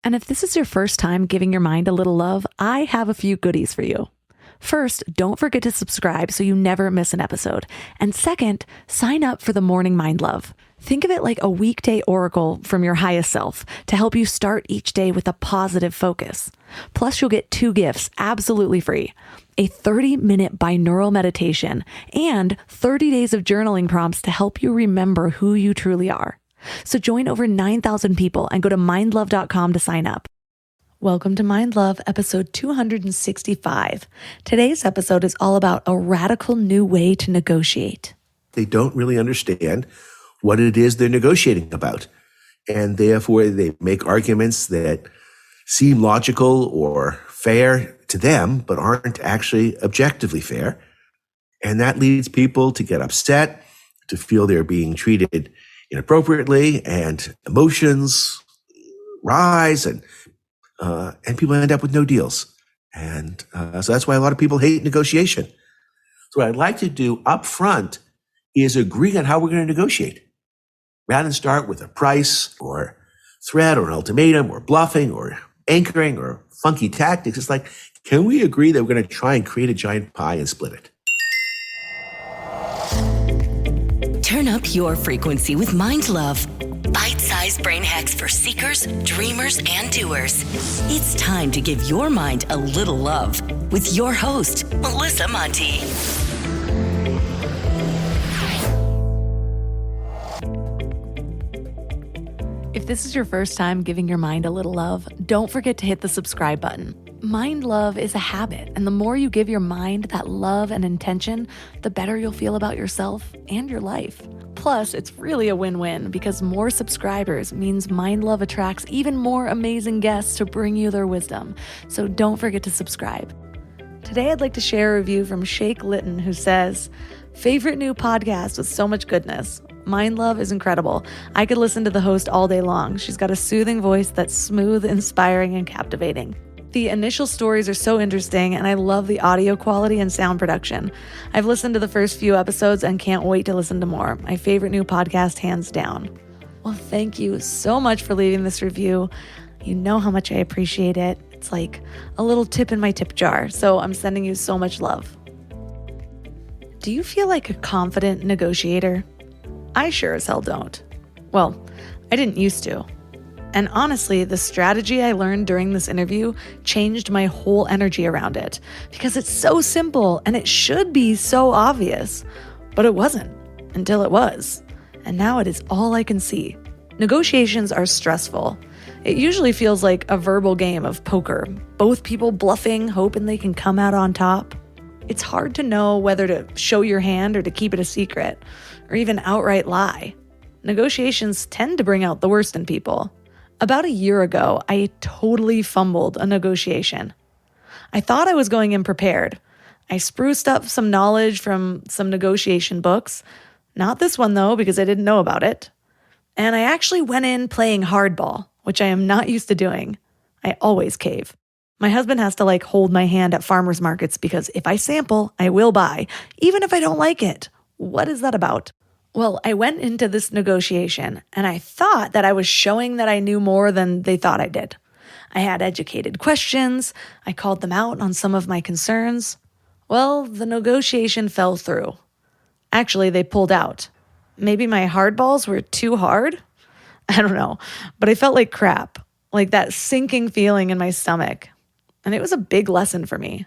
And if this is your first time giving your mind a little love, I have a few goodies for you. First, don't forget to subscribe so you never miss an episode. And second, sign up for the Morning Mind Love. Think of it like a weekday oracle from your highest self to help you start each day with a positive focus. Plus, you'll get 2 gifts absolutely free: a 30-minute binaural meditation and 30 days of journaling prompts to help you remember who you truly are. So join over 9,000 people and go to mindlove.com to sign up. Welcome to Mind Love, episode 265. Today's episode is all about a radical new way to negotiate. They don't really understand what it is they're negotiating about. And therefore, they make arguments that seem logical or fair to them, but aren't actually objectively fair. And that leads people to get upset, to feel they're being treated inappropriately, and emotions rise, and people end up with no deals. And so that's why a lot of people hate negotiation. So what I'd like to do up front is agree on how we're going to negotiate, rather than start with a price or threat or an ultimatum or bluffing or anchoring or funky tactics. It's like, can we agree that we're going to try and create a giant pie and split it? Turn up your frequency with Mind Love. Bite-sized brain hacks for seekers, dreamers, and doers. It's time to give your mind a little love with your host, Melissa Monti. If this is your first time giving your mind a little love, don't forget to hit the subscribe button. Mind love is a habit, and the more you give your mind that love and intention, the better you'll feel about yourself and your life. Plus, it's really a win-win because more subscribers means Mind Love attracts even more amazing guests to bring you their wisdom. So don't forget to subscribe. Today, I'd like to share a review from Shake Litton, who says, "Favorite new podcast with so much goodness. Mind Love is incredible. I could listen to the host all day long. She's got a soothing voice that's smooth, inspiring, and captivating. The initial stories are so interesting, and I love the audio quality and sound production. I've listened to the first few episodes and can't wait to listen to more. My favorite new podcast, hands down." Well, thank you so much for leaving this review. You know how much I appreciate it. It's like a little tip in my tip jar, so I'm sending you so much love. Do you feel like a confident negotiator? I sure as hell don't. Well, I didn't used to. And honestly, the strategy I learned during this interview changed my whole energy around it because it's so simple and it should be so obvious, but it wasn't until it was. And now it is all I can see. Negotiations are stressful. It usually feels like a verbal game of poker, both people bluffing, hoping they can come out on top. It's hard to know whether to show your hand or to keep it a secret, or even outright lie. Negotiations tend to bring out the worst in people. About a year ago, I totally fumbled a negotiation. I thought I was going in prepared. I spruced up some knowledge from some negotiation books. Not this one, though, because I didn't know about it. And I actually went in playing hardball, which I am not used to doing. I always cave. My husband has to hold my hand at farmers markets because if I sample, I will buy, even if I don't like it. What is that about? Well, I went into this negotiation and I thought that I was showing that I knew more than they thought I did. I had educated questions. I called them out on some of my concerns. Well, the negotiation fell through. Actually, they pulled out. Maybe my hardballs were too hard? I don't know, but I felt like crap, like that sinking feeling in my stomach. And it was a big lesson for me.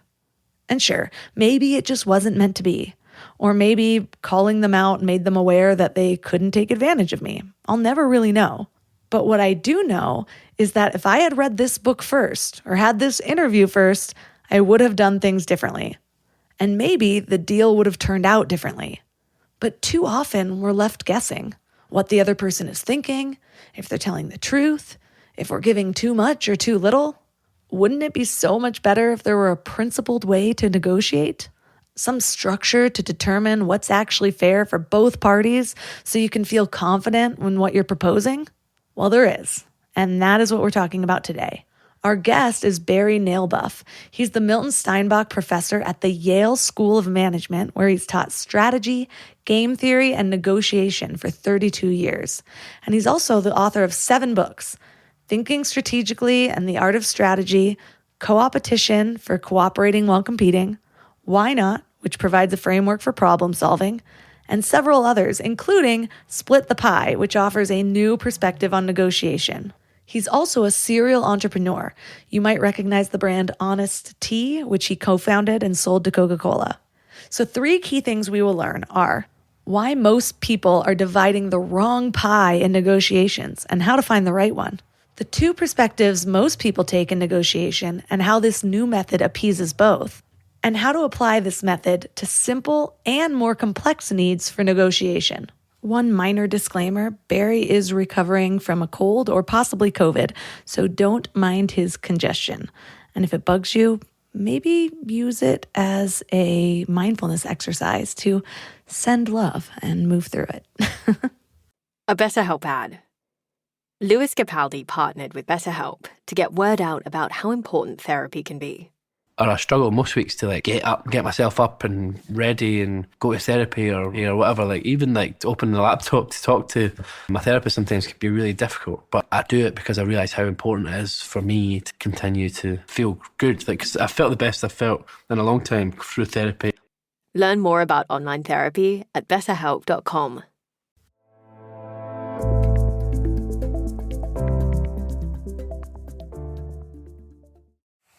And sure, maybe it just wasn't meant to be. Or maybe calling them out made them aware that they couldn't take advantage of me. I'll never really know. But what I do know is that if I had read this book first or had this interview first, I would have done things differently. And maybe the deal would have turned out differently. But too often we're left guessing what the other person is thinking, if they're telling the truth, if we're giving too much or too little. Wouldn't it be so much better if there were a principled way to negotiate? Some structure to determine what's actually fair for both parties so you can feel confident in what you're proposing? Well, there is, and that is what we're talking about today. Our guest is Barry Nalebuff. He's the Milton Steinbach Professor at the Yale School of Management, where he's taught strategy, game theory, and negotiation for 32 years. And he's also the author of 7 books: Thinking Strategically and the Art of Strategy, Co-opetition for cooperating while competing, Why Not, which provides a framework for problem solving, and several others, including Split the Pie, which offers a new perspective on negotiation. He's also a serial entrepreneur. You might recognize the brand Honest Tea, which he co-founded and sold to Coca-Cola. So 3 key things we will learn are why most people are dividing the wrong pie in negotiations and how to find the right one, the 2 perspectives most people take in negotiation and how this new method appeases both, and how to apply this method to simple and more complex needs for negotiation. One minor disclaimer, Barry is recovering from a cold or possibly COVID, so don't mind his congestion. And if it bugs you, maybe use it as a mindfulness exercise to send love and move through it. A BetterHelp ad. Lewis Capaldi partnered with BetterHelp to get word out about how important therapy can be. Or I struggle most weeks to get myself up and ready and go to therapy or whatever. Even to open the laptop to talk to my therapist sometimes can be really difficult. But I do it because I realise how important it is for me to continue to feel good. 'Cause I felt the best I've felt in a long time through therapy. Learn more about online therapy at betterhelp.com.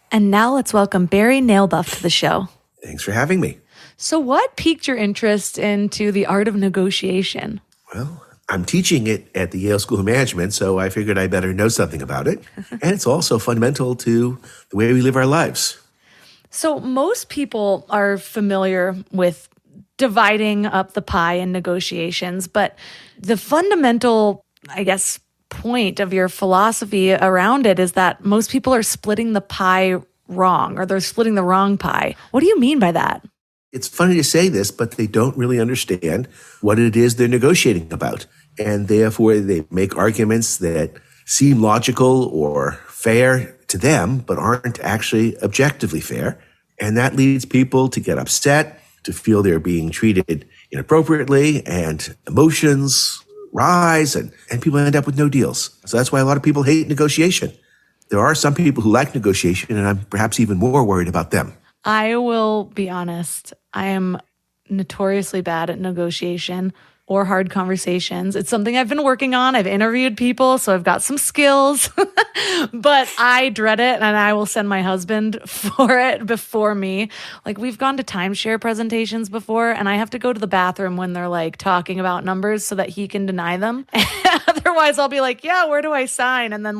And now let's welcome Barry Nalebuff to the show. Thanks for having me. So what piqued your interest into the art of negotiation? Well, I'm teaching it at the Yale School of Management, so I figured I better know something about it. And it's also fundamental to the way we live our lives. So most people are familiar with dividing up the pie in negotiations, but the fundamental, point of your philosophy around it is that most people are splitting the pie wrong, or they're splitting the wrong pie. What do you mean by that? It's funny to say this, but they don't really understand what it is they're negotiating about. And therefore, they make arguments that seem logical or fair to them, but aren't actually objectively fair. And that leads people to get upset, to feel they're being treated inappropriately, and emotions rise, and people end up with no deals. So that's why a lot of people hate negotiation. There are some people who like negotiation, and I'm perhaps even more worried about them. I will be honest. I am notoriously bad at negotiation or hard conversations. It's something I've been working on. I've interviewed people, so I've got some skills, but I dread it, and I will send my husband for it before me. We've gone to timeshare presentations before, and I have to go to the bathroom when they're talking about numbers so that he can deny them. Otherwise, I'll be yeah, where do I sign? And then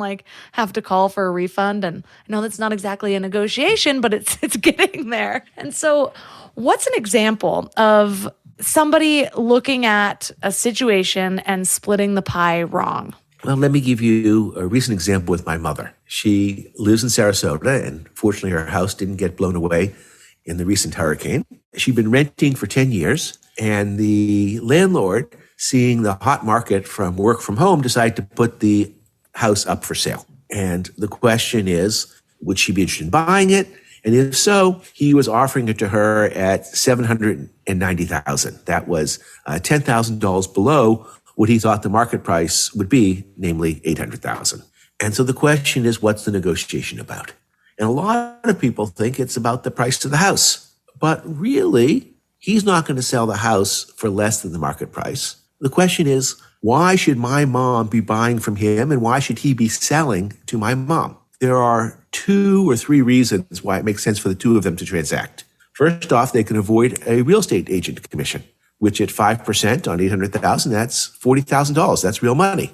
have to call for a refund. And I know that's not exactly a negotiation, but it's getting there. And so what's an example of somebody looking at a situation and splitting the pie wrong? Well, let me give you a recent example with my mother. She lives in Sarasota, and fortunately her house didn't get blown away in the recent hurricane. She'd been renting for 10 years, and the landlord, seeing the hot market from work from home, decided to put the house up for sale. And the question is, would she be interested in buying it? And if so, he was offering it to her at $790,000. That was $10,000 below what he thought the market price would be, namely $800,000. And so the question is, what's the negotiation about? And a lot of people think it's about the price of the house. But really, he's not going to sell the house for less than the market price. The question is, why should my mom be buying from him, and why should he be selling to my mom? There are 2 or 3 reasons why it makes sense for the 2 of them to transact. First off, they can avoid a real estate agent commission, which at 5% on $800,000, that's $40,000. That's real money.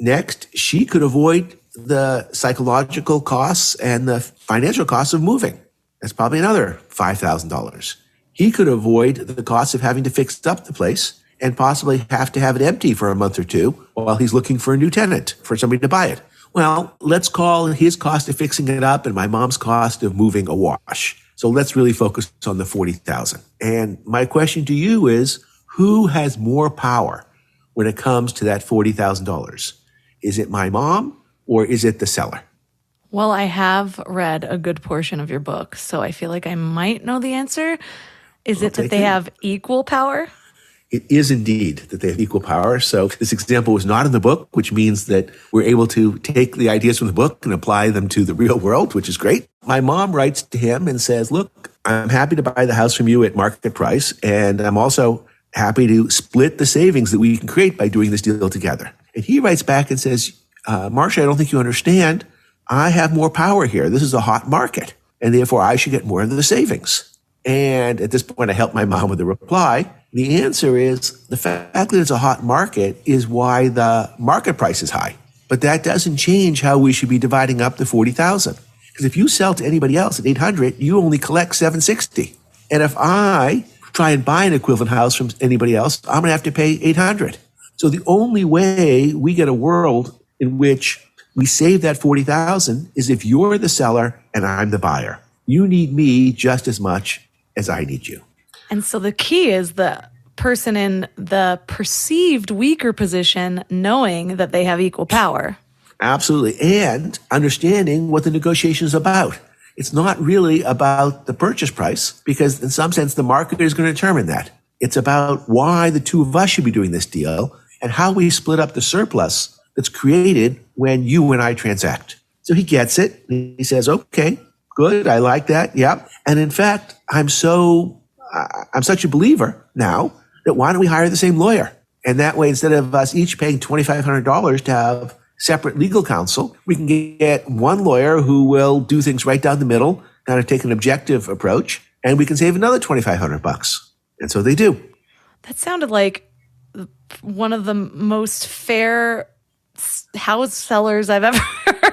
Next, she could avoid the psychological costs and the financial costs of moving. That's probably another $5,000. He could avoid the cost of having to fix up the place and possibly have to have it empty for a month or 2 while he's looking for a new tenant, for somebody to buy it. Well, let's call his cost of fixing it up and my mom's cost of moving a wash. So let's really focus on the $40,000. And my question to you is, who has more power when it comes to that $40,000? Is it my mom or is it the seller? Well, I have read a good portion of your book, so I feel like I might know the answer. Is it that they have equal power? It is indeed that they have equal power. So this example was not in the book, which means that we're able to take the ideas from the book and apply them to the real world, which is great. My mom writes to him and says, look, I'm happy to buy the house from you at market price. And I'm also happy to split the savings that we can create by doing this deal together. And he writes back and says, Marcia, I don't think you understand. I have more power here. This is a hot market, and therefore I should get more of the savings. And at this point, I helped my mom with the reply. The answer is the fact that it's a hot market is why the market price is high. But that doesn't change how we should be dividing up the $40,000. Because if you sell to anybody else at $800, you only collect $760. And if I try and buy an equivalent house from anybody else, I'm going to have to pay $800. So the only way we get a world in which we save that $40,000 is if you're the seller and I'm the buyer. You need me just as much as I need you. And so the key is the person in the perceived weaker position knowing that they have equal power. Absolutely. And understanding what the negotiation is about. It's not really about the purchase price because in some sense the market is going to determine that. It's about why the two of us should be doing this deal and how we split up the surplus that's created when you and I transact. So he gets it. He says, okay, good. I like that. Yeah. And in fact, I'm such a believer now that why don't we hire the same lawyer? And that way, instead of us each paying $2,500 to have separate legal counsel, we can get one lawyer who will do things right down the middle, kind of take an objective approach, and we can save another $2,500. And so they do. That sounded like one of the most fair house sellers I've ever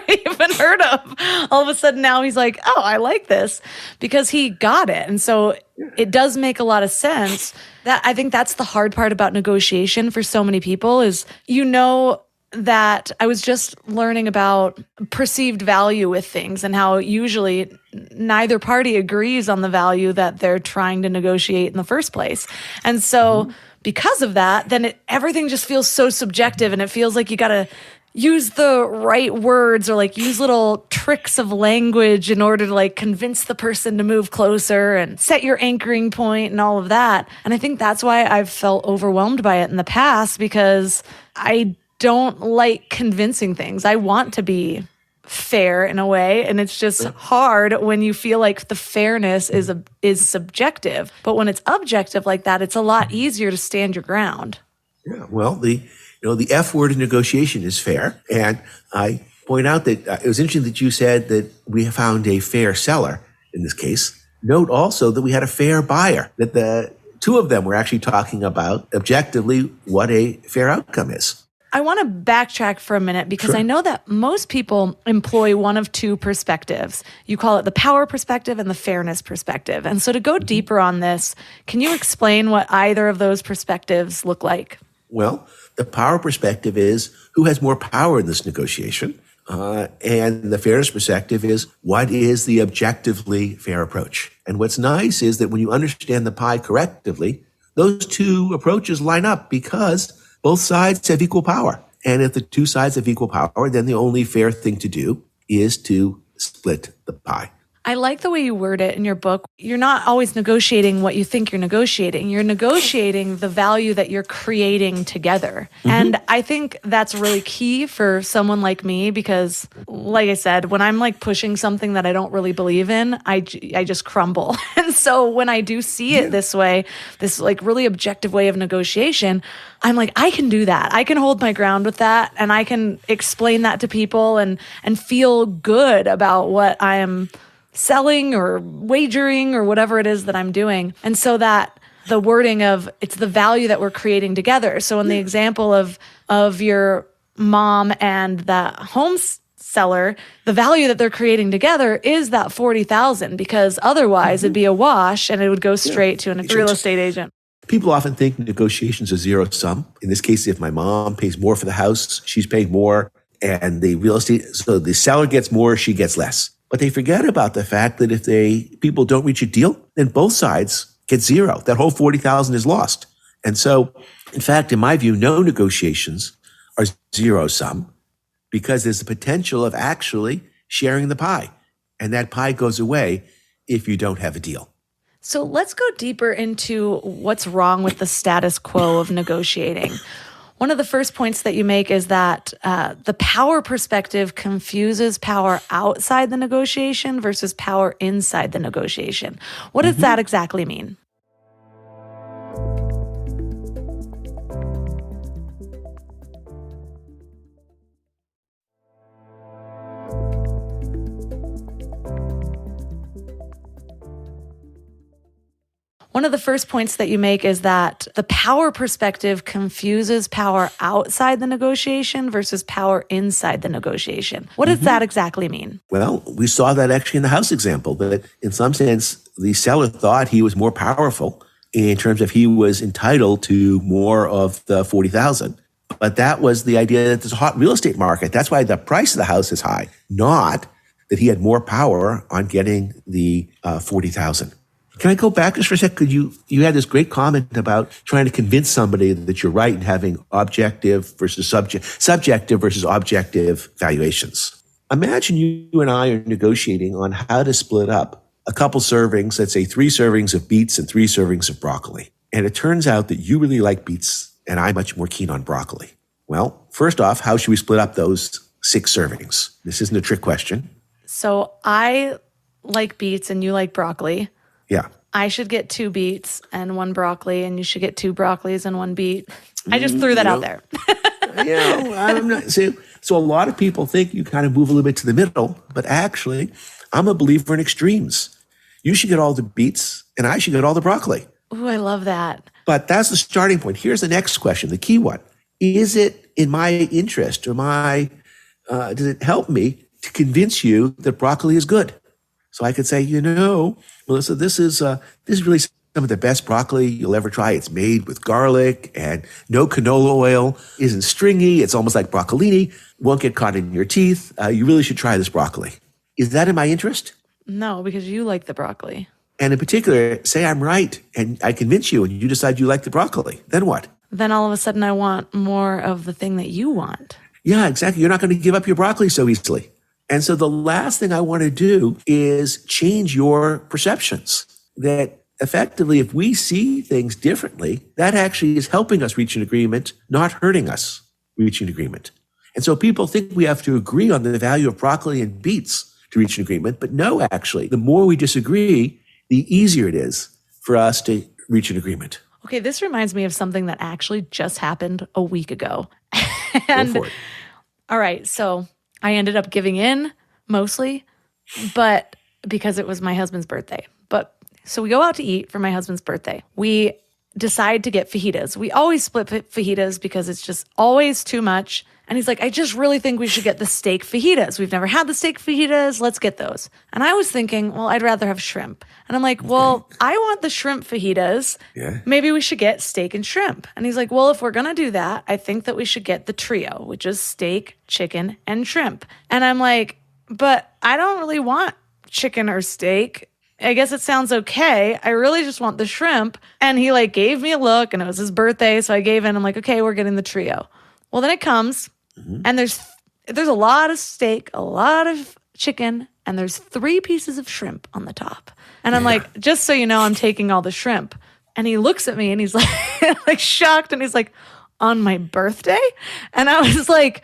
even heard of. All of a sudden now he's like, oh, I like this because he got it. And so it does make a lot of sense. That I think that's the hard part about negotiation for so many people is, that I was just learning about perceived value with things and how usually neither party agrees on the value that they're trying to negotiate in the first place. And so because of that, then everything just feels so subjective and it feels like you got to use the right words or like use little tricks of language in order to like convince the person to move closer and set your anchoring point and all of that. And I think that's why I've felt overwhelmed by it in the past because I don't like convincing things. I want to be fair in a way, and it's just hard when you feel like the fairness is subjective. But when it's objective like that, it's a lot easier to stand your ground. Yeah, well, the F word in negotiation is fair, and I point out that it was interesting that you said that we found a fair seller in this case. Note also that we had a fair buyer, that the two of them were actually talking about objectively what a fair outcome is. I want to backtrack for a minute because Sure. I know that most people employ one of two perspectives. You call it the power perspective and the fairness perspective. And so to go deeper on this, can you explain what either of those perspectives look like? Well, the power perspective is who has more power in this negotiation. And the fairness perspective is what is the objectively fair approach. And what's nice is that when you understand the pie correctly, those two approaches line up because both sides have equal power. And if the two sides have equal power, then the only fair thing to do is to split the pie. I like the way you word it in your book. You're not always negotiating what you think you're negotiating. You're negotiating the value that you're creating together. Mm-hmm. And I think that's really key for someone like me because, like I said, when I'm like pushing something that I don't really believe in, I just crumble. And so when I do see it this way, this like really objective way of negotiation, I'm like, I can do that. I can hold my ground with that. And I can explain that to people and feel good about what I am selling or wagering or whatever it is that I'm doing. And so that the wording of it's the value that we're creating together. So in the example of your mom and that home seller, the value that they're creating together is that $40,000 because otherwise it'd be a wash and it would go straight to a real estate agent. People often think negotiations are zero sum. In this case, if my mom pays more for the house, she's paying more and the real estate, so the seller gets more, she gets less. But they forget about the fact that if people don't reach a deal, then both sides get zero. That whole $40,000 is lost. And so, in fact, in my view, no negotiations are zero sum because there's the potential of actually sharing the pie. And that pie goes away if you don't have a deal. So let's go deeper into what's wrong with the status quo of negotiating. One of the first points that you make is that the power perspective confuses power outside the negotiation versus power inside the negotiation. What does that exactly mean? One of the first points that you make is that the power perspective confuses power outside the negotiation versus power inside the negotiation. What does that exactly mean? Well, we saw that actually in the house example, that in some sense, the seller thought he was more powerful in terms of he was entitled to more of the $40,000. But that was the idea that there's a hot real estate market. That's why the price of the house is high, not that he had more power on getting the $40,000. Can I go back just for a sec? Could you had this great comment about trying to convince somebody that you're right and having objective versus subjective versus objective valuations. Imagine you and I are negotiating on how to split up a couple servings, let's say 3 servings of beets and 3 servings of broccoli. And it turns out that you really like beets and I'm much more keen on broccoli. Well, first off, how should we split up those 6 servings? This isn't a trick question. So I like beets and you like broccoli. Yeah. I should get 2 beets and 1 broccoli, and you should get 2 broccolis and 1 beet. I just threw that out there. I'm not. So a lot of people think you kind of move a little bit to the middle, but actually, I'm a believer in extremes. You should get all the beets, and I should get all the broccoli. Ooh, I love that. But that's the starting point. Here's the next question, the key one. Is it in my interest, or does it help me to convince you that broccoli is good? So I could say, Melissa, this is really some of the best broccoli you'll ever try. It's made with garlic and no canola oil, isn't stringy. It's almost like broccolini, won't get caught in your teeth. You really should try this broccoli. Is that in my interest? No, because you like the broccoli. And in particular, say I'm right and I convince you and you decide you like the broccoli. Then what? Then all of a sudden I want more of the thing that you want. Yeah, exactly. You're not going to give up your broccoli so easily. And so the last thing I want to do is change your perceptions. That effectively, if we see things differently, that actually is helping us reach an agreement, not hurting us reach an agreement. And so people think we have to agree on the value of broccoli and beets to reach an agreement. But no, actually, the more we disagree, the easier it is for us to reach an agreement. Okay, this reminds me of something that actually just happened a week ago. Go for it. All right, so I ended up giving in mostly, but because it was my husband's birthday. But so we go out to eat for my husband's birthday. We decide to get fajitas. We always split fajitas because it's just always too much. And he's like, I just really think we should get the steak fajitas. We've never had the steak fajitas. Let's get those. And I was thinking, well, I'd rather have shrimp. And I'm like, well, I want the shrimp fajitas. Yeah. Maybe we should get steak and shrimp. And he's like, well, if we're going to do that, I think that we should get the trio, which is steak, chicken, and shrimp. And I'm like, but I don't really want chicken or steak. I guess it sounds okay. I really just want the shrimp. And he gave me a look and it was his birthday. So I gave in. I'm like, okay, we're getting the trio. Well, then it comes and there's a lot of steak, a lot of chicken, and there's 3 pieces of shrimp on the top. And I'm like, just so you know, I'm taking all the shrimp. And he looks at me and he's like shocked. And he's like, on my birthday? And I was like,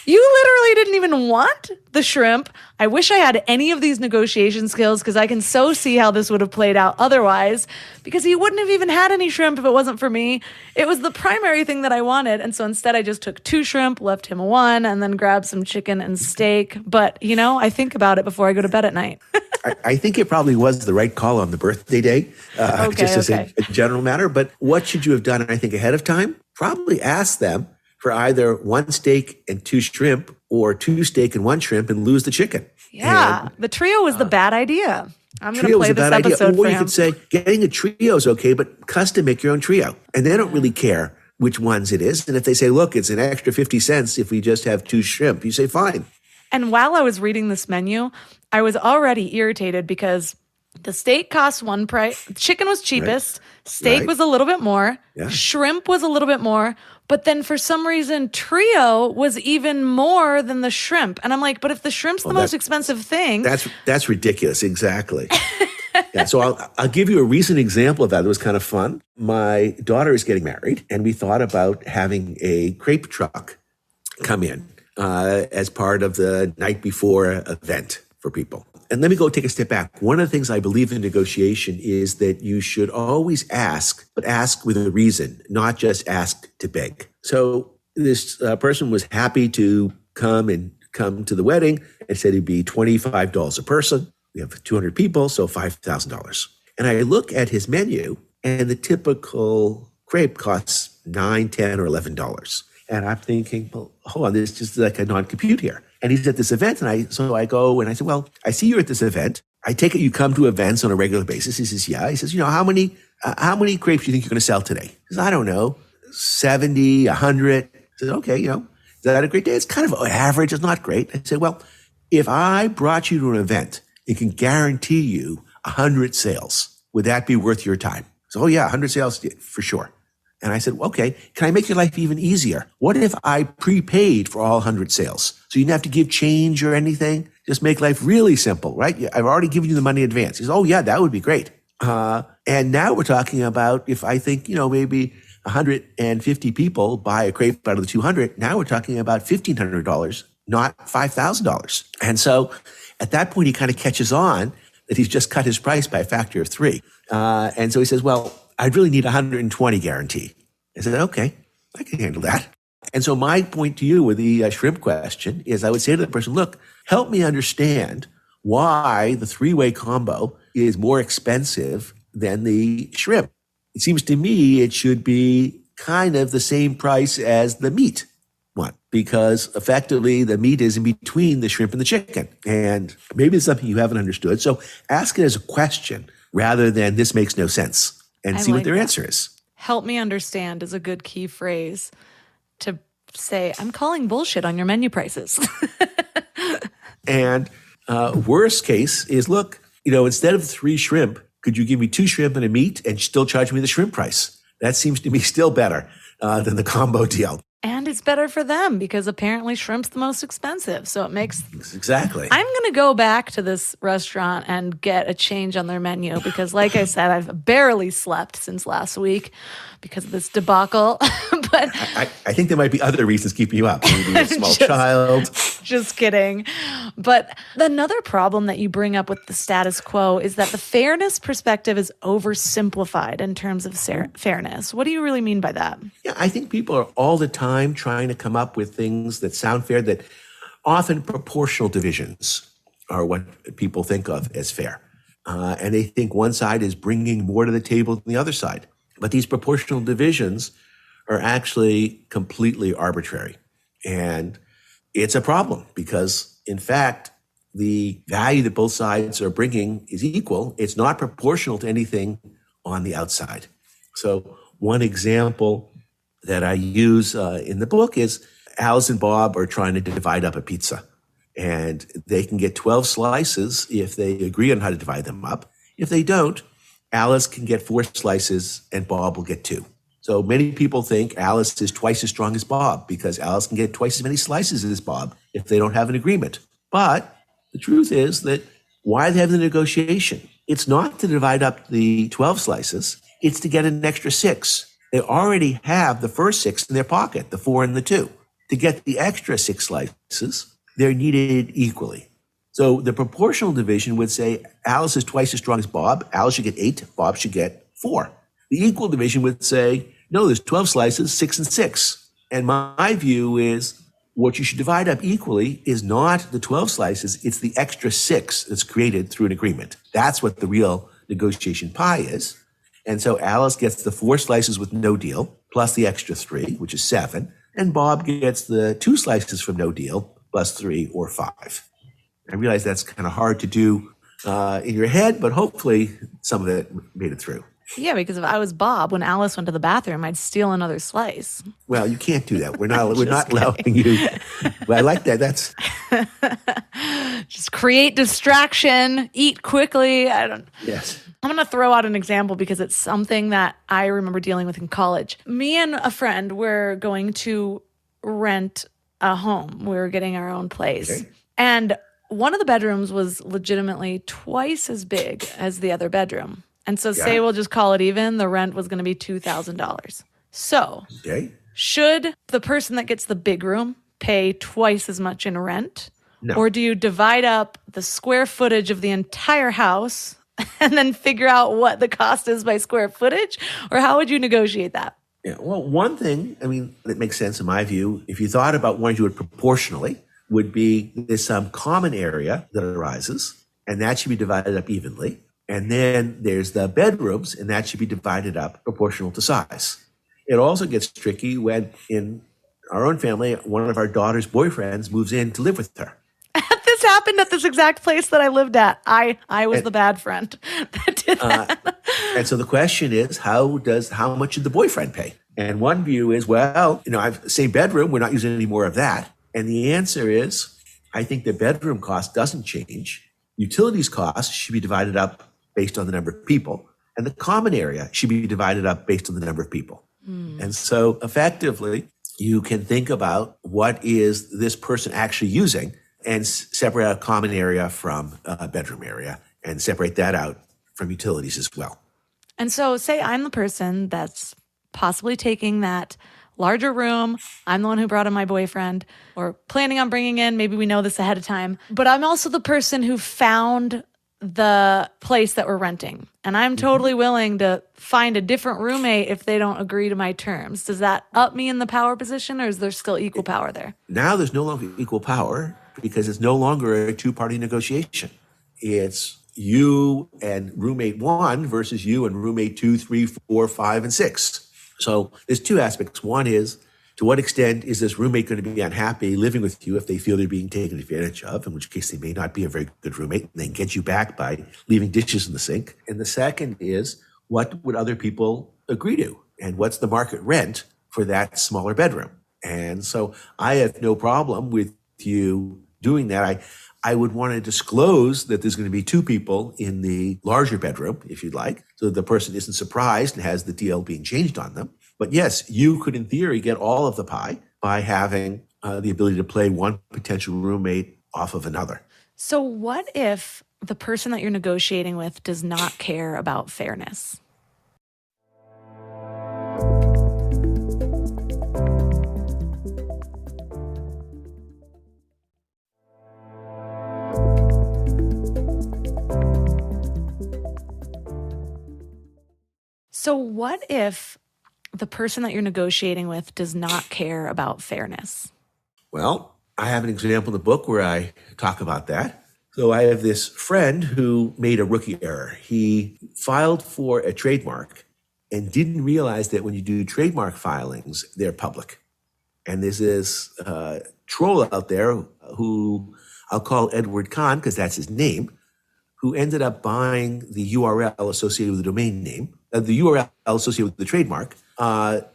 you literally didn't even want the shrimp. I wish I had any of these negotiation skills because I can so see how this would have played out otherwise, because he wouldn't have even had any shrimp if it wasn't for me. It was the primary thing that I wanted. And so instead I just took 2 shrimp, left him 1, and then grabbed some chicken and steak. But, I think about it before I go to bed at night. I think it probably was the right call on the birthday day, as a general matter. But what should you have done, I think, ahead of time? Probably ask them for either 1 steak and 2 shrimp or 2 steak and 1 shrimp and lose the chicken. Yeah, the trio was the bad idea. I'm going to play this episode for him. Or you could say, getting a trio is okay, but custom make your own trio. And they don't really care which ones it is. And if they say, look, it's an extra 50 cents if we just have 2 shrimp, you say, fine. And while I was reading this menu, I was already irritated because the steak cost one price. Chicken was cheapest. Right. Steak was a little bit more. Yeah. Shrimp was a little bit more. But then for some reason, trio was even more than the shrimp. And I'm like, but if the shrimp's the most expensive thing. That's ridiculous. Exactly. Yeah, so I'll give you a recent example of that. It was kind of fun. My daughter is getting married, and we thought about having a crepe truck come in as part of the night before event for people. And let me go take a step back. One of the things I believe in negotiation is that you should always ask, but ask with a reason, not just ask to beg. So this person was happy to come to the wedding and said it'd be $25 a person. We have 200 people, so $5,000. And I look at his menu, and the typical crepe costs $9, $10, or $11. And I'm thinking, well, hold on, this is just like a non-compute here. And he's at this event, and so I go and I said, well, I see you're at this event. I take it you come to events on a regular basis. He says, yeah. He says, how many crepes do you think you're going to sell today? He says, I don't know, 70, 100. I said, okay, is that a great day? It's kind of average. It's not great. I said, well, if I brought you to an event, it can guarantee you 100 sales. Would that be worth your time? So, oh yeah, 100 sales for sure. And I said, okay, can I make your life even easier? What if I prepaid for all 100 sales? So you didn't have to give change or anything. Just make life really simple, right? I've already given you the money in advance. He says, oh yeah, that would be great. And now we're talking about if I think, maybe 150 people buy a crepe out of the 200. Now we're talking about $1,500, not $5,000. And so at that point, he kind of catches on that he's just cut his price by a factor of 3. And so he says, well, I'd really need 120 guarantee. I said, okay, I can handle that. And so my point to you with the shrimp question is I would say to the person, look, help me understand why the 3-way combo is more expensive than the shrimp. It seems to me it should be kind of the same price as the meat one, because effectively the meat is in between the shrimp and the chicken. And maybe it's something you haven't understood. So ask it as a question rather than this makes no sense, and see what their answer is. Help me understand is a good key phrase to say, I'm calling bullshit on your menu prices. And worst case is, look, instead of 3 shrimp, could you give me 2 shrimp and a meat and still charge me the shrimp price? That seems to me still better than the combo deal. And it's better for them because apparently shrimp's the most expensive. So it makes... Exactly. I'm going to go back to this restaurant and get a change on their menu because, like I said, I've barely slept since last week because of this debacle. But I think there might be other reasons keeping you up. Maybe a small child. Just kidding. But another problem that you bring up with the status quo is that the fairness perspective is oversimplified in terms of fairness. What do you really mean by that? Yeah, I think people are all the time trying to come up with things that sound fair, that often proportional divisions are what people think of as fair. And they think one side is bringing more to the table than the other side. But these proportional divisions are actually completely arbitrary. And it's a problem because, in fact, the value that both sides are bringing is equal. It's not proportional to anything on the outside. So one example that I use in the book is Alice and Bob are trying to divide up a pizza. And they can get 12 slices if they agree on how to divide them up. If they don't, Alice can get 4 slices and Bob will get 2. So many people think Alice is twice as strong as Bob because Alice can get twice as many slices as Bob if they don't have an agreement. But the truth is that why they have the negotiation? It's not to divide up the 12 slices. It's to get an extra 6. They already have the first 6 in their pocket, the 4 and the 2. To get the extra 6 slices, they're needed equally. So the proportional division would say Alice is twice as strong as Bob. Alice should get 8. Bob should get 4. The equal division would say, no, there's 12 slices, 6 and 6. And my view is what you should divide up equally is not the 12 slices. It's the extra 6 that's created through an agreement. That's what the real negotiation pie is. And so Alice gets the 4 slices with no deal, plus the extra 3, which is 7. And Bob gets the 2 slices from no deal, plus 3 or 5. I realize that's kind of hard to do in your head, but hopefully some of it made it through. Yeah, because if I was Bob, when Alice went to the bathroom, I'd steal another slice. Well, you can't do that. We're not allowing you. But I like that. That's just create distraction, eat quickly. Yes. I'm going to throw out an example because it's something that I remember dealing with in college. Me and a friend were going to rent a home. We were getting our own place. Okay. And one of the bedrooms was legitimately twice as big as the other bedroom. And so say Yeah. we'll just call it even, the rent was going to be $2,000. So Okay. should the person that gets the big room pay twice as much in rent? No. Or do you divide up the square footage of the entire house and then figure out what the cost is by square footage? Or how would you negotiate that? Yeah, well, one thing, that makes sense in my view, if you thought about wanting to do it proportionally, would be there's some common area that arises, and that should be divided up evenly. And then there's the bedrooms, and that should be divided up proportional to size. It also gets tricky when in our own family, one of our daughter's boyfriends moves in to live with her. This happened at this exact place that I lived at. I was the bad friend that did that. And so the question is, how much did the boyfriend pay? And one view is, same bedroom, we're not using any more of that. And the answer is, I think the bedroom cost doesn't change. Utilities costs should be divided up based on the number of people. And the common area should be divided up based on the number of people. And so effectively, you can think about what is this person actually using and separate out common area from bedroom area and separate that out from utilities as well. And so say I'm the person that's possibly taking that larger room. I'm the one who brought in my boyfriend or planning on bringing in. Maybe we know this ahead of time. But I'm also the person who found the place that we're renting. And I'm totally willing to find a different roommate if they don't agree to my terms. Does that up me in the power position, or is there still equal power there? Now there's no longer equal power because it's no longer a two-party negotiation. It's you and roommate 1 versus you and roommate 2, 3, 4, 5, and 6. So there's two aspects. One is, to what extent is this roommate going to be unhappy living with you if they feel they're being taken advantage of, in which case they may not be a very good roommate and they get you back by leaving dishes in the sink. And the second is, what would other people agree to? And what's the market rent for that smaller bedroom? And so I have no problem with you doing that. I would want to disclose that there's going to be 2 people in the larger bedroom, if you'd like, so that the person isn't surprised and has the deal being changed on them. But yes, you could, in theory, get all of the pie by having the ability to play one potential roommate off of another. So what if the person that you're negotiating with does not care about fairness? So what if the person that you're negotiating with does not care about fairness? Well, I have an example in the book where I talk about that. So I have this friend who made a rookie error. He filed for a trademark and didn't realize that when you do trademark filings, they're public. And there's this troll out there who I'll call Edward Kahn, because that's his name, who ended up buying the URL associated with the domain name, the URL associated with the trademark,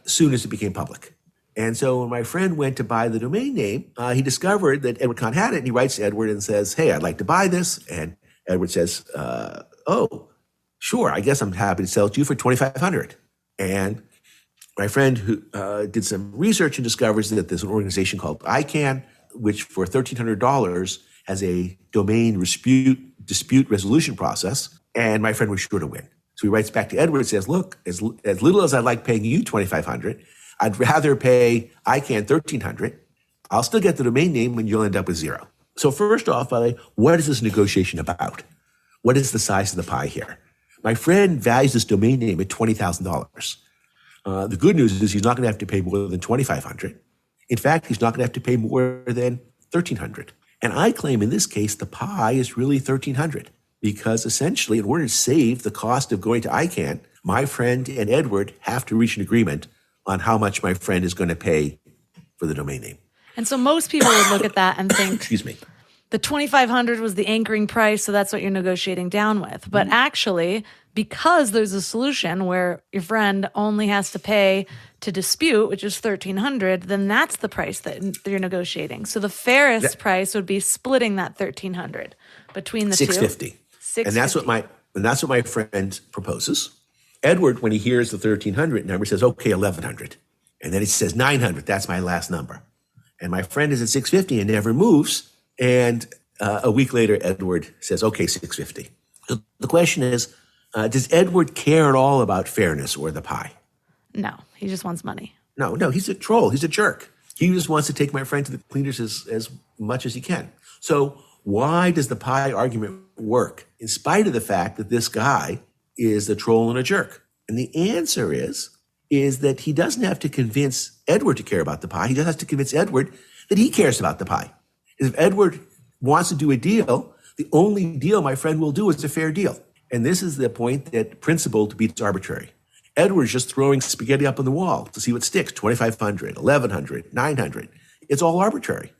soon as it became public. And so when my friend went to buy the domain name, he discovered that Edward Kahn had it, and he writes to Edward and says, "Hey, I'd like to buy this." And Edward says, "Oh, sure, I guess I'm happy to sell it to you for $2,500. And my friend who did some research and discovers that there's an organization called ICANN, which for $1,300 has a domain dispute resolution process, and my friend was sure to win. So he writes back to Edward and says, "Look, as little as I'd like paying you $2,500, I'd rather pay ICANN $1,300. I'll still get the domain name and you'll end up with zero." So first off, by the way, what is this negotiation about? What is the size of the pie here? My friend values this domain name at $20,000. The good news is he's not going to have to pay more than $2,500. In fact, he's not going to have to pay more than $1,300. And I claim in this case, the pie is really $1,300 because essentially in order to save the cost of going to ICANN, my friend and Edward have to reach an agreement on how much my friend is going to pay for the domain name. And so most people would look at that and think, Excuse me. the $2,500 was the anchoring price, so that's what you're negotiating down with. But actually, because there's a solution where your friend only has to pay to dispute, which is $1,300, then that's the price that you're negotiating. So the fairest price would be splitting that $1,300 between the $650. two. And that's what my friend proposes. Edward, when he hears the $1,300 number, says, "Okay, $1,100." And then he says, $900. That's my last number. And my friend is at $650 and never moves. And A week later, Edward says, okay, $6.50. So the question is, does Edward care at all about fairness or the pie? No, he just wants money. No, he's a troll. He's a jerk. He just wants to take my friend to the cleaners as much as he can. So why does the pie argument work in spite of the fact that this guy is a troll and a jerk? And the answer is that he doesn't have to convince Edward to care about the pie. He just has to convince Edward that he cares about the pie. If Edward wants to do a deal, the only deal my friend will do is a fair deal. And this is the point that principle beats arbitrary. Edward's just throwing spaghetti up on the wall to see what sticks, 2,500, 1,100, 900. It's all arbitrary.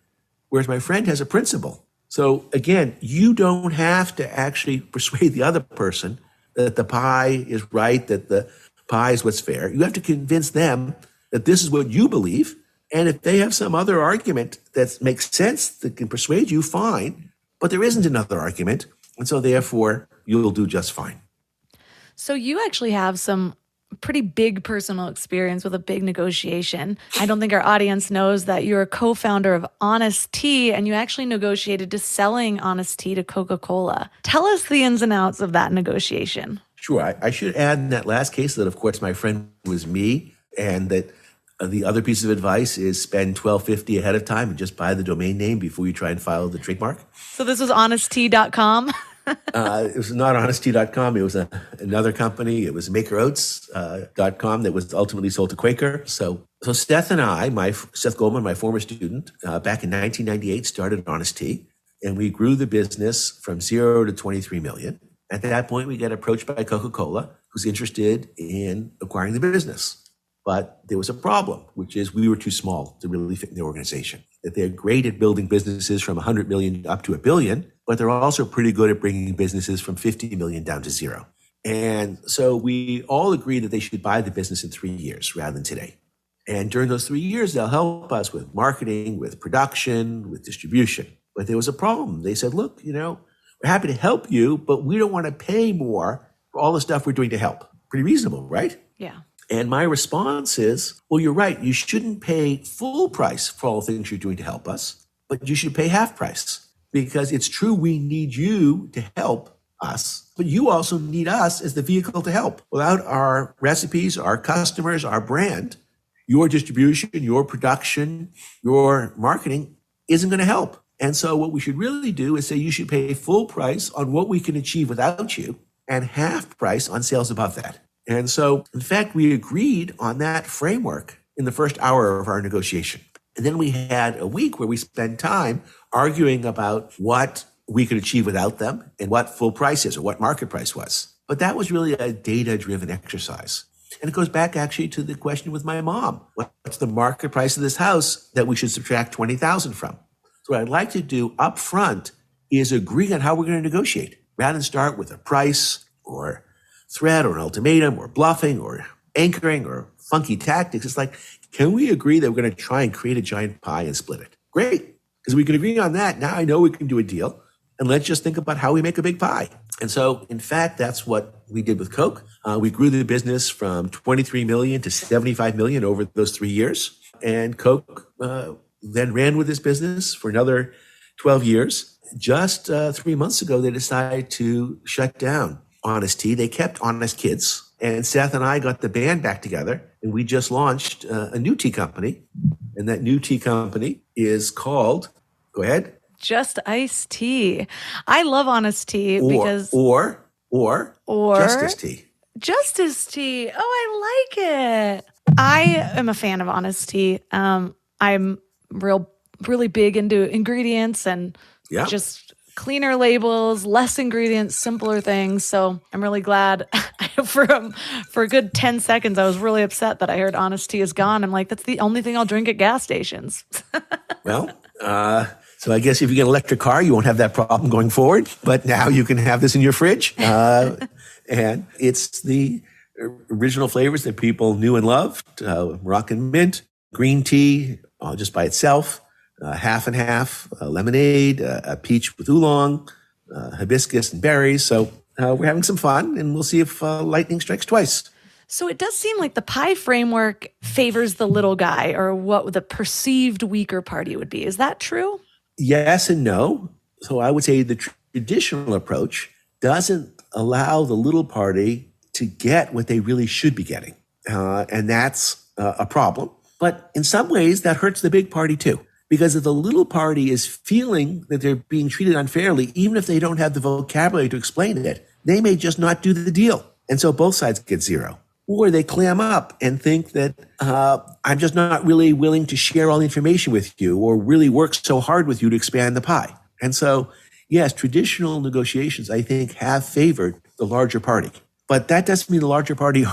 Whereas my friend has a principle. So again, you don't have to actually persuade the other person that the pie is right, that the pie is what's fair. You have to convince them that this is what you believe. And if they have some other argument that makes sense, that can persuade you, fine. But there isn't another argument. And so therefore, you'll do just fine. So you actually have some pretty big personal experience with a big negotiation. I don't think our audience knows that you're a co-founder of Honest Tea, and you actually negotiated to selling Honest Tea to Coca-Cola. Tell us the ins and outs of that negotiation. Sure. I should add in that last case that, of course, my friend was me, and that the other piece of advice is spend $12.50 ahead of time and just buy the domain name before you try and file the trademark. So this was honesttea.com? It was not honesttea.com. It was another company. It was makeroats.com that was ultimately sold to Quaker. So Seth and I, Seth Goldman, my former student, back in 1998, started Honest Tea, and we grew the business from 0 to 23 million. At that point, we got approached by Coca-Cola, who's interested in acquiring the business. But there was a problem, which is we were too small to really fit in the organization. That they're great at building businesses from 100 million up to $1 billion, but they're also pretty good at bringing businesses from 50 million down to 0. And so we all agreed that they should buy the business in 3 years rather than today. And during those 3 years, they'll help us with marketing, with production, with distribution. But there was a problem. They said, look, we're happy to help you, but we don't want to pay more for all the stuff we're doing to help. Pretty reasonable, right? Yeah. And my response is, well, you're right. You shouldn't pay full price for all the things you're doing to help us, but you should pay half price, because it's true we need you to help us, but you also need us as the vehicle to help. Without our recipes, our customers, our brand, your distribution, your production, your marketing isn't going to help. And so what we should really do is say you should pay full price on what we can achieve without you and half price on sales above that. And so, in fact, we agreed on that framework in the first hour of our negotiation. And then we had a week where we spent time arguing about what we could achieve without them and what full price is or what market price was. But that was really a data-driven exercise. And it goes back actually to the question with my mom. What's the market price of this house that we should subtract $20,000 from? So what I'd like to do up front is agree on how we're going to negotiate rather than start with a price or threat or an ultimatum or bluffing or anchoring or funky tactics. It's like, can we agree that we're going to try and create a giant pie and split it? Great. Because we can agree on that. Now I know we can do a deal. And let's just think about how we make a big pie. And so, in fact, that's what we did with Coke. We grew the business from 23 million to 75 million over those 3 years. And Coke then ran with this business for another 12 years. Just 3 months ago, they decided to shut down Honest Tea. They kept Honest Kids. And Seth and I got the band back together, and we just launched a new tea company. And that new tea company is called, go ahead. Just Iced Tea. I love Honest Tea because... Or Justice Tea. Justice Tea. Oh, I like it. I am a fan of Honest Tea. I'm really big into ingredients and just cleaner labels, less ingredients, simpler things. So I'm really glad. For a good 10 seconds, I was really upset that I heard Honest Tea is gone. I'm like, that's the only thing I'll drink at gas stations. Well, so I guess if you get an electric car, you won't have that problem going forward. But now you can have this in your fridge. And it's the original flavors that people knew and loved. Moroccan mint, green tea just by itself, half and half, lemonade, a peach with oolong, hibiscus and berries. So we're having some fun, and we'll see if lightning strikes twice. So it does seem like the pie framework favors the little guy, or what the perceived weaker party would be. Is that true? Yes and no. So I would say the traditional approach doesn't allow the little party to get what they really should be getting. And that's a problem. But in some ways, that hurts the big party too. Because if the little party is feeling that they're being treated unfairly, even if they don't have the vocabulary to explain it, they may just not do the deal. And so both sides get zero. Or they clam up and think that I'm just not really willing to share all the information with you or really work so hard with you to expand the pie. And so, yes, traditional negotiations, I think, have favored the larger party. But that doesn't mean the larger party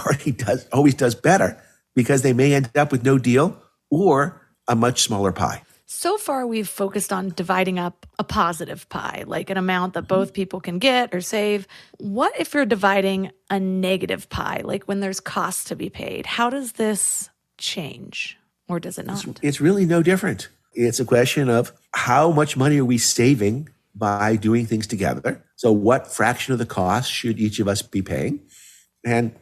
always does better, because they may end up with no deal or a much smaller pie. So far, we've focused on dividing up a positive pie, like an amount that both people can get or save. What if you're dividing a negative pie, like when there's costs to be paid? How does this change, or does it not? It's really no different. It's a question of how much money are we saving by doing things together? So what fraction of the cost should each of us be paying? And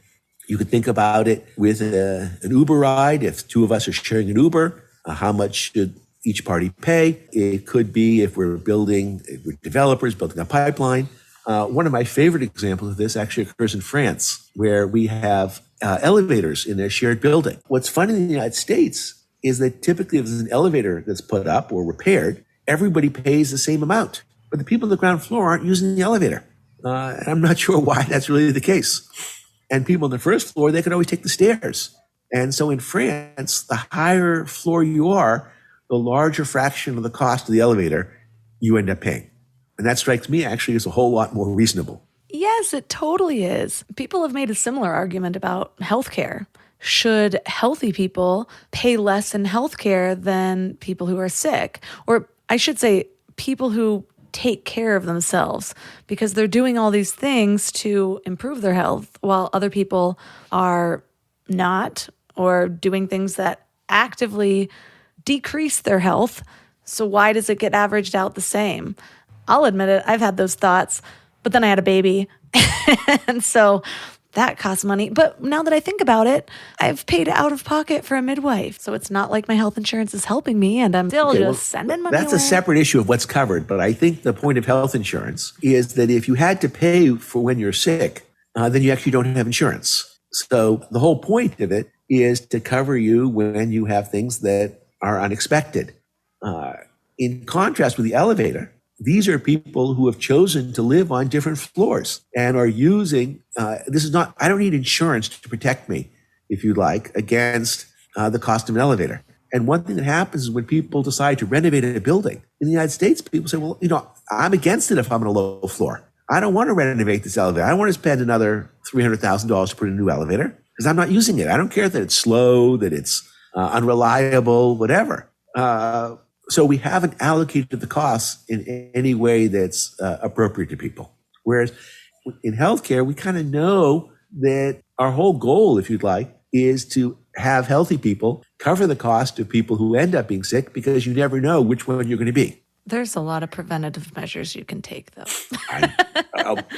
you could think about it with an Uber ride. If two of us are sharing an Uber, how much should each party pay? It could be if we're developers building a pipeline. One of my favorite examples of this actually occurs in France, where we have elevators in their shared building. What's funny in the United States is that typically if there's an elevator that's put up or repaired, everybody pays the same amount. But the people on the ground floor aren't using the elevator. And I'm not sure why that's really the case. And people on the first floor, they can always take the stairs. And so in France, the higher floor you are, the larger fraction of the cost of the elevator you end up paying. And that strikes me actually as a whole lot more reasonable. Yes, it totally is. People have made a similar argument about healthcare. Should healthy people pay less in healthcare than people who are sick? Or I should say, people who take care of themselves, because they're doing all these things to improve their health while other people are not, or doing things that actively decrease their health. So why does it get averaged out the same? I'll admit it, I've had those thoughts, but then I had a baby. And so that costs money. But now that I think about it, I've paid out of pocket for a midwife. So it's not like my health insurance is helping me and I'm still sending money That's away. a separate issue of what's covered. But I think the point of health insurance is that if you had to pay for when you're sick, then you actually don't have insurance. So the whole point of it is to cover you when you have things that are unexpected. In contrast with the elevator, these are people who have chosen to live on different floors and are using, I don't need insurance to protect me, if you like, against the cost of an elevator. And one thing that happens is when people decide to renovate a building in the United States, people say, well, I'm against it if I'm on a low floor. I don't want to renovate this elevator. I don't want to spend another $300,000 to put in a new elevator because I'm not using it. I don't care that it's slow, that it's unreliable, whatever. So we haven't allocated the costs in any way that's appropriate to people. Whereas in healthcare, we kind of know that our whole goal, if you'd like, is to have healthy people cover the cost of people who end up being sick, because you never know which one you're going to be. There's a lot of preventative measures you can take, though.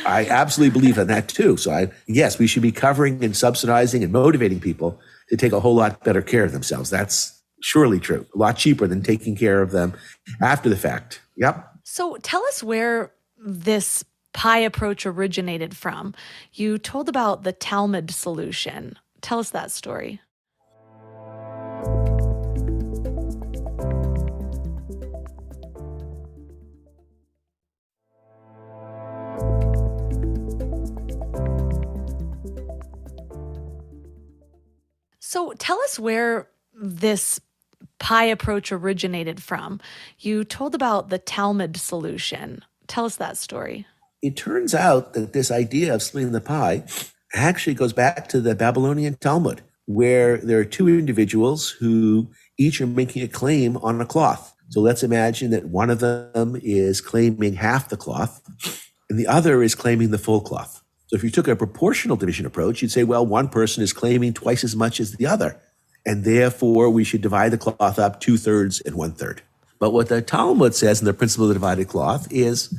I absolutely believe in that too. So yes, we should be covering and subsidizing and motivating people to take a whole lot better care of themselves. That's surely true. A lot cheaper than taking care of them after the fact. Yep. So tell us where this pie approach originated from. You told about the Talmud solution. Tell us that story. So tell us where this pie approach originated from. You told about the Talmud solution. Tell us that story. It turns out that this idea of splitting the pie actually goes back to the Babylonian Talmud, where there are two individuals who each are making a claim on a cloth. So let's imagine that one of them is claiming half the cloth and the other is claiming the full cloth. So if you took a proportional division approach, you'd say, well, one person is claiming twice as much as the other, and therefore we should divide the cloth up 2/3 and 1/3. But what the Talmud says in the principle of the divided cloth is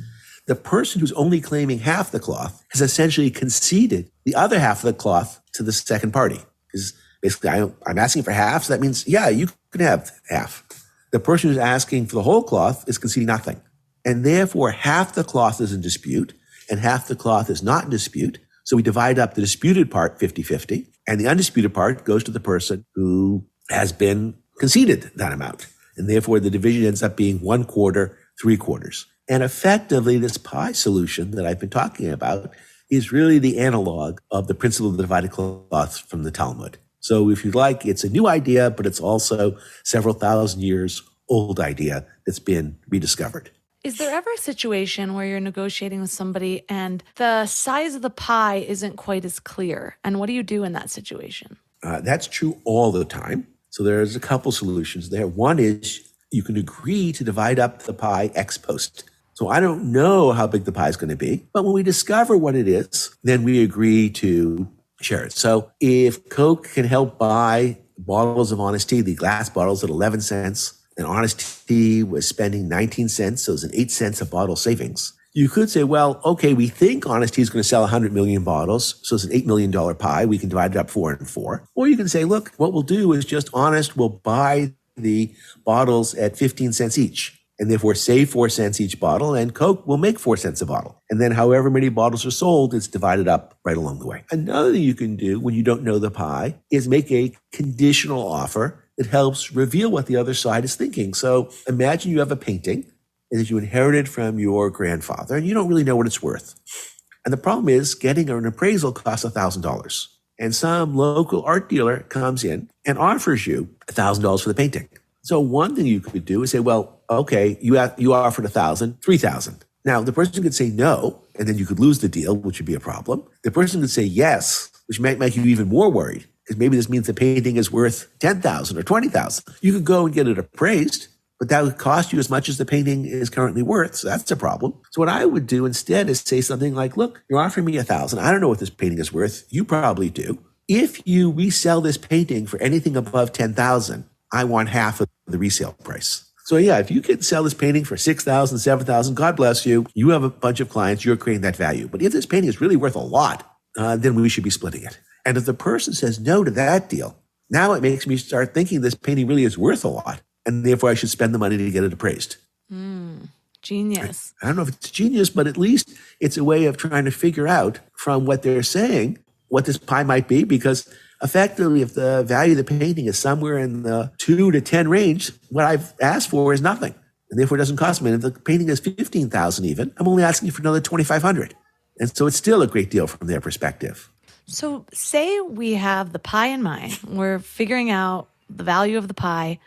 the person who's only claiming half the cloth has essentially conceded the other half of the cloth to the second party. Because basically, I'm asking for half, so that means, yeah, you can have half. The person who's asking for the whole cloth is conceding nothing. And therefore, half the cloth is in dispute and half the cloth is not in dispute. So we divide up the disputed part 50-50, and the undisputed part goes to the person who has been conceded that amount. And therefore, the division ends up being 1/4, 3/4. And effectively, this pie solution that I've been talking about is really the analog of the principle of the divided cloth from the Talmud. So if you like, it's a new idea, but it's also several thousand years old idea that's been rediscovered. Is there ever a situation where you're negotiating with somebody and the size of the pie isn't quite as clear? And what do you do in that situation? That's true all the time. So there's a couple solutions there. One is you can agree to divide up the pie ex post. So I don't know how big the pie is going to be, but when we discover what it is, then we agree to share it. So if Coke can help buy bottles of Honest Tea, the glass bottles at 11 cents, and Honest Tea was spending 19 cents, so it's an 8 cents a bottle savings. You could say, well, okay, we think Honest Tea is going to sell 100 million bottles, so it's an $8 million pie. We can divide it up 4 and 4. Or you can say, look, what we'll do is just Honest will buy the bottles at 15 cents each, and therefore save 4 cents each bottle, and Coke will make 4 cents a bottle. And then however many bottles are sold, it's divided up right along the way. Another thing you can do when you don't know the pie is make a conditional offer that helps reveal what the other side is thinking. So imagine you have a painting that you inherited from your grandfather, and you don't really know what it's worth. And the problem is getting an appraisal costs $1,000. And some local art dealer comes in and offers you $1,000 for the painting. So one thing you could do is say, well, okay, you offered $1,000, $3,000. Now the person could say no, and then you could lose the deal, which would be a problem. The person could say yes, which might make you even more worried, because maybe this means the painting is worth $10,000 or $20,000. You could go and get it appraised, but that would cost you as much as the painting is currently worth. So that's a problem. So what I would do instead is say something like, look, you're offering me $1,000. I don't know what this painting is worth. You probably do. If you resell this painting for anything above $10,000, I want half of the resale price. So yeah, if you can sell this painting for $6,000, $7,000, God bless you. You have a bunch of clients, you're creating that value. But if this painting is really worth a lot, then we should be splitting it. And if the person says no to that deal, now it makes me start thinking this painting really is worth a lot, and therefore I should spend the money to get it appraised. Genius. I don't know if it's genius, but at least it's a way of trying to figure out from what they're saying what this pie might be, because effectively, if the value of the painting is somewhere in the 2 to 10 range, what I've asked for is nothing, and therefore it doesn't cost me. And if the painting is $15,000 even, I'm only asking for another $2,500. And so it's still a great deal from their perspective. So say we have the pie in mind. We're figuring out the value of the pie.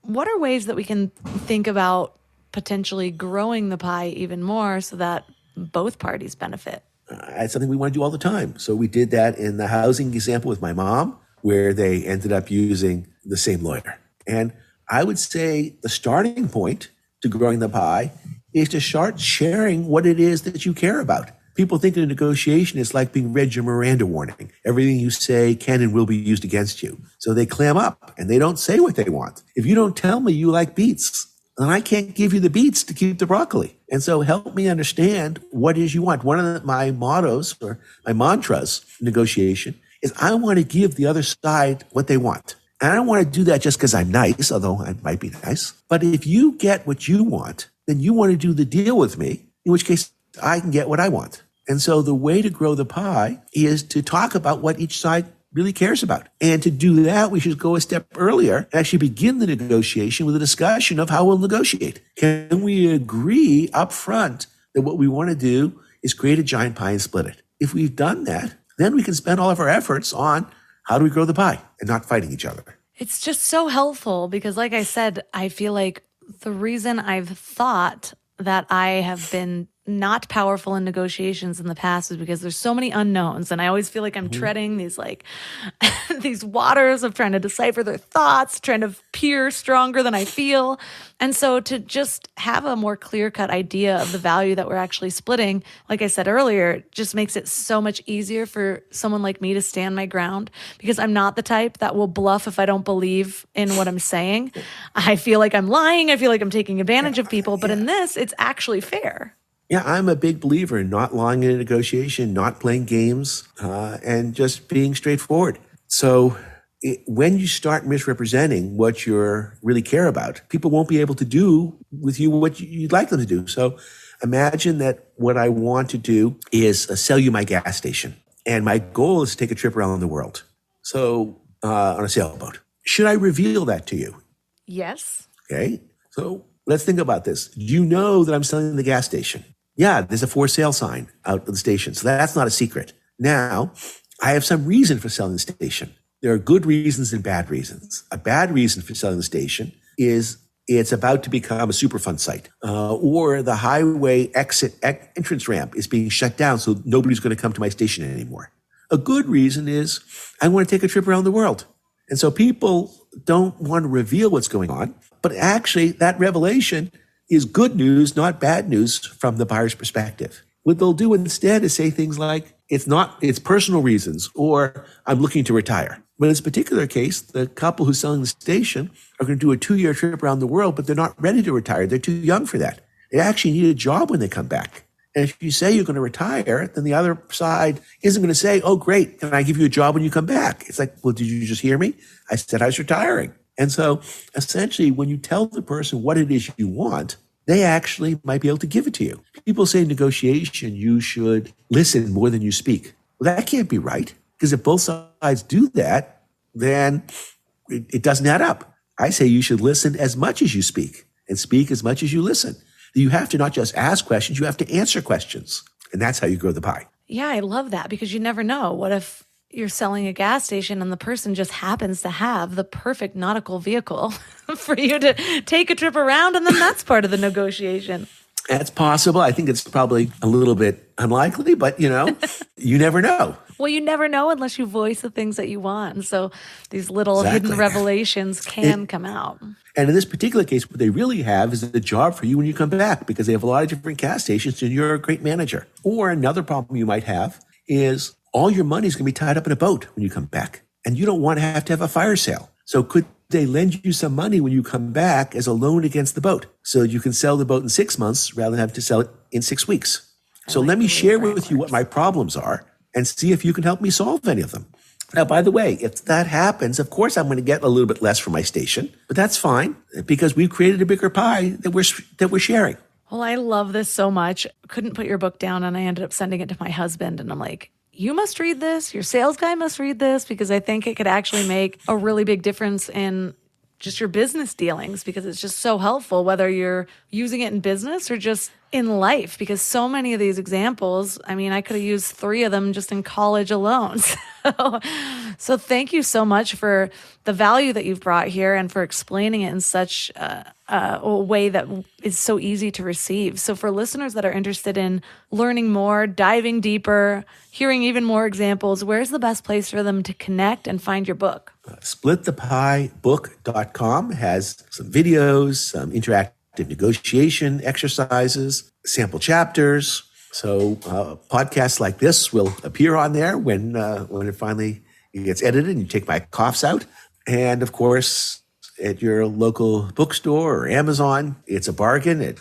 What are ways that we can think about potentially growing the pie even more so that both parties benefit? It's something we want to do all the time. So we did that in the housing example with my mom, where they ended up using the same lawyer. And I would say the starting point to growing the pie is to start sharing what it is that you care about. People think in a negotiation is like being read your Miranda warning. Everything you say can and will be used against you. So they clam up and they don't say what they want. If you don't tell me you like beets, then I can't give you the beets to keep the broccoli. And so help me understand what it is you want. One of my mottos or my mantras in negotiation is I want to give the other side what they want. And I don't want to do that just because I'm nice, although I might be nice. But if you get what you want, then you want to do the deal with me, in which case I can get what I want. And so the way to grow the pie is to talk about what each side really cares about. And to do that, we should go a step earlier and actually begin the negotiation with a discussion of how we'll negotiate. Can we agree up front that what we want to do is create a giant pie and split it? If we've done that, then we can spend all of our efforts on how do we grow the pie and not fighting each other. It's just so helpful because, like I said, I feel like the reason I've thought that I have been not powerful in negotiations in the past is because there's so many unknowns. And I always feel like I'm treading these these waters of trying to decipher their thoughts, trying to appear stronger than I feel. And so to just have a more clear-cut idea of the value that we're actually splitting, like I said earlier, just makes it so much easier for someone like me to stand my ground, because I'm not the type that will bluff if I don't believe in what I'm saying. I feel like I'm lying. I feel like I'm taking advantage of people. But in this, it's actually fair. Yeah, I'm a big believer in not lying in a negotiation, not playing games, and just being straightforward. So when you start misrepresenting what you really care about, people won't be able to do with you what you'd like them to do. So imagine that what I want to do is sell you my gas station. And my goal is to take a trip around the world. So on a sailboat. Should I reveal that to you? Yes. Okay. So let's think about this. Do you know that I'm selling the gas station? Yeah, there's a for sale sign out at the station. So that's not a secret. Now, I have some reason for selling the station. There are good reasons and bad reasons. A bad reason for selling the station is it's about to become a Superfund site, or the highway entrance ramp is being shut down, so nobody's going to come to my station anymore. A good reason is I want to take a trip around the world. And so people don't want to reveal what's going on, but actually that revelation is good news, not bad news from the buyer's perspective. What they'll do instead is say things like, it's personal reasons, or I'm looking to retire. But in this particular case, the couple who's selling the station are going to do a 2-year trip around the world, but they're not ready to retire. They're too young for that. They actually need a job when they come back. And if you say you're going to retire, then the other side isn't going to say, oh, great, can I give you a job when you come back? It's like, well, did you just hear me? I said I was retiring. And so essentially, when you tell the person what it is you want, they actually might be able to give it to you. People say in negotiation, you should listen more than you speak. Well, that can't be right, because if both sides do that, then it doesn't add up. I say you should listen as much as you speak and speak as much as you listen. You have to not just ask questions, you have to answer questions. And that's how you grow the pie. Yeah, I love that, because you never know. What if you're selling a gas station and the person just happens to have the perfect nautical vehicle for you to take a trip around, and then that's part of the negotiation? That's possible. I think it's probably a little bit unlikely, but you never know. Well, you never know unless you voice the things that you want. And so these little hidden revelations can come out. And in this particular case, what they really have is a job for you when you come back, because they have a lot of different gas stations and you're a great manager. Or another problem you might have is all your money is going to be tied up in a boat when you come back, and you don't want to have a fire sale. So could they lend you some money when you come back as a loan against the boat, so you can sell the boat in 6 months rather than have to sell it in 6 weeks? So let me share with you what my problems are and see if you can help me solve any of them. Now, by the way, if that happens, of course, I'm going to get a little bit less for my station, but that's fine, because we've created a bigger pie that we're sharing. Well, I love this so much. Couldn't put your book down, and I ended up sending it to my husband, and I'm like, you must read this. Your sales guy must read this, because I think it could actually make a really big difference in just your business dealings, because it's just so helpful, whether you're using it in business or just in life, because so many of these examples, I mean, I could have used 3 of them just in college alone. So thank you so much for the value that you've brought here and for explaining it in such a way that is so easy to receive. So for listeners that are interested in learning more, diving deeper, hearing even more examples, where's the best place for them to connect and find your book? SplitThePieBook.com has some videos, some interactive negotiation exercises, sample chapters. So podcasts like this will appear on there when it finally gets edited and you take my coughs out. And of course, at your local bookstore or Amazon, it's a bargain at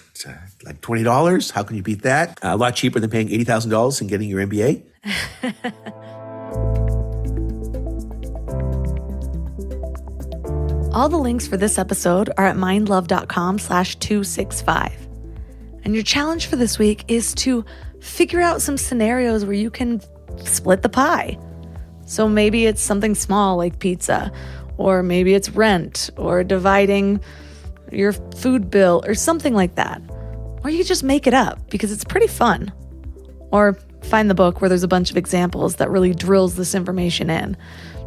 like $20. How can you beat that? A lot cheaper than paying $80,000 and getting your MBA. All the links for this episode are at mindlove.com/265. And your challenge for this week is to figure out some scenarios where you can split the pie. So maybe it's something small like pizza, or maybe it's rent, or dividing your food bill, or something like that. Or you just make it up, because it's pretty fun. Or find the book where there's a bunch of examples that really drills this information in.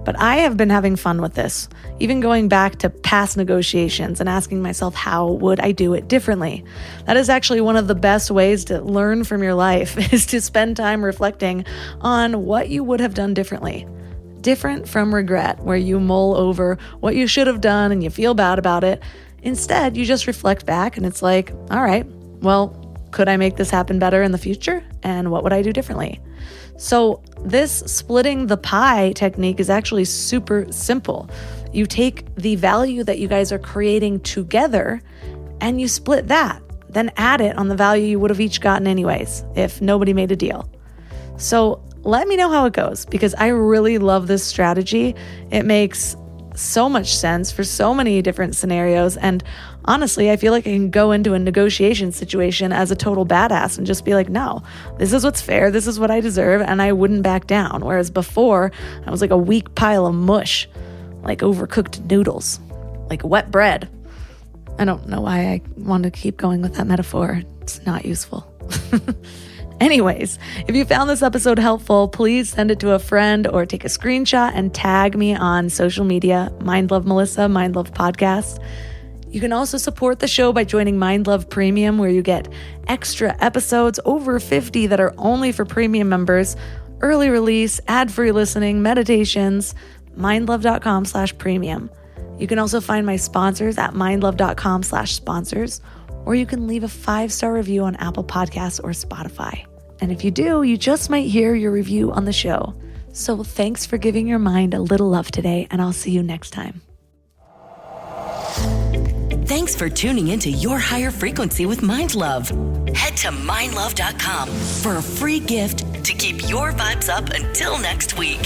But I have been having fun with this, even going back to past negotiations and asking myself, how would I do it differently? That is actually one of the best ways to learn from your life, is to spend time reflecting on what you would have done differently. Different from regret, where you mull over what you should have done and you feel bad about it. Instead, you just reflect back and it's like, all right, well, could I make this happen better in the future? And what would I do differently? So this splitting the pie technique is actually super simple. You take the value that you guys are creating together and you split that, then add it on the value you would have each gotten anyways, if nobody made a deal. So let me know how it goes, because I really love this strategy. It makes so much sense for so many different scenarios. And honestly, I feel like I can go into a negotiation situation as a total badass and just be like, no, this is what's fair. This is what I deserve. And I wouldn't back down. Whereas before, I was like a weak pile of mush, like overcooked noodles, like wet bread. I don't know why I want to keep going with that metaphor. It's not useful. Anyways, if you found this episode helpful, please send it to a friend or take a screenshot and tag me on social media, Mind Love Melissa, Mind Love Podcast. You can also support the show by joining Mind Love Premium, where you get extra episodes, over 50 that are only for premium members, early release, ad-free listening, meditations, mindlove.com/premium. You can also find my sponsors at mindlove.com/sponsors, or you can leave a 5-star review on Apple Podcasts or Spotify. And if you do, you just might hear your review on the show. So thanks for giving your mind a little love today, and I'll see you next time. Thanks for tuning into Your Higher Frequency with Mind Love. Head to mindlove.com for a free gift to keep your vibes up until next week.